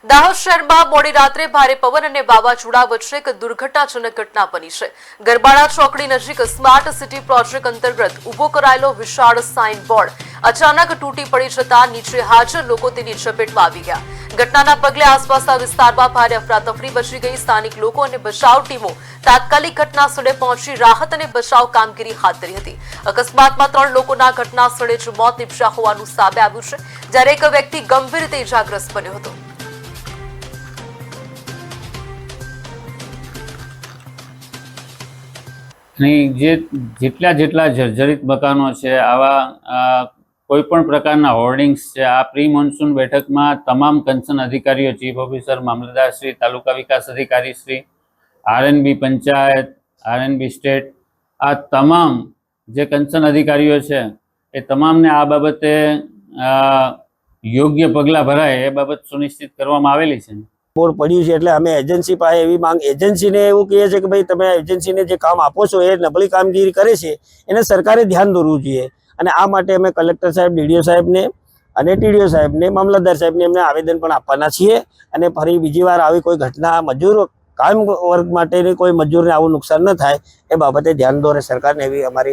દાહોદ શહેરમાં મોડી રાત્રે ભારે પવન અને વાવાઝોડા વચ્ચે એક દુર્ઘટનાજનક ઘટના બની છે। ગરબાડા ચોકડી નજીક સ્માર્ટ સિટી પ્રોજેક્ટ અંતર્ગત ઉભો કરાયેલો વિશાળ સાઇન બોર્ડ અચાનક તૂટી પડી જતા નીચે હાજર લોકો તેની ઝપેટમાં આવી ગયા। ઘટનાના પગલે આસપાસના વિસ્તારમાં ભારે અફરાતફરી મચી ગઈ। સ્થાનિક લોકો અને બચાવ ટીમો તાત્કાલિક ઘટના સ્થળે પહોંચી રાહત અને બચાવ કામગીરી હાથ ધરી હતી। અકસ્માતમાં 3 લોકોના ઘટના સ્થળે જ મોત નીપજ્યા હોવાનું સામે આવ્યું છે, જ્યારે એક વ્યક્તિ ગંભીર રીતે ઇજાગ્રસ્ત બન્યો હતો। જેટલા જર્જરિત મકાનો છે, આવા કોઈપણ પ્રકારના હોર્ડિંગ્સ છે, આ પ્રી મોન્સૂન બેઠકમાં તમામ કન્સર્ન અધિકારીઓ, ચીફ ઓફિસર, મામલતદાર શ્રી, તાલુકા વિકાસ અધિકારી Shri, RNB panchayat, RNB state, આ તમામ જે કન્સર્ન અધિકારીઓ છે એ તમામને આ બાબતે યોગ્ય પગલાં ભરાય એ બાબત સુનિશ્ચિત કરવામાં આવેલી છે। બોર્ડ પડ્યું છે એટલે અમે એજન્સી પાસે એવી માંગ, એજન્સીને એવું કહીએ છીએ કે ભાઈ તમે એજન્સીને જે કામ આપો છો એ નબળી કામગીરી કરે છે, એને સરકારે ધ્યાન દોરવું જોઈએ। અને આ માટે અમે કલેક્ટર સાહેબ, ડીડીઓ સાહેબને અને ટીડીઓ સાહેબને, મામલતદાર સાહેબને એમને આવેદન પણ આપવાના છીએ। અને ફરી બીજી વાર આવી કોઈ ઘટના મજૂર કામ વર્ગ માટેની કોઈ મજૂરને આવું નુકસાન ન થાય એ બાબતે ધ્યાન દોરે સરકારને એવી અમારી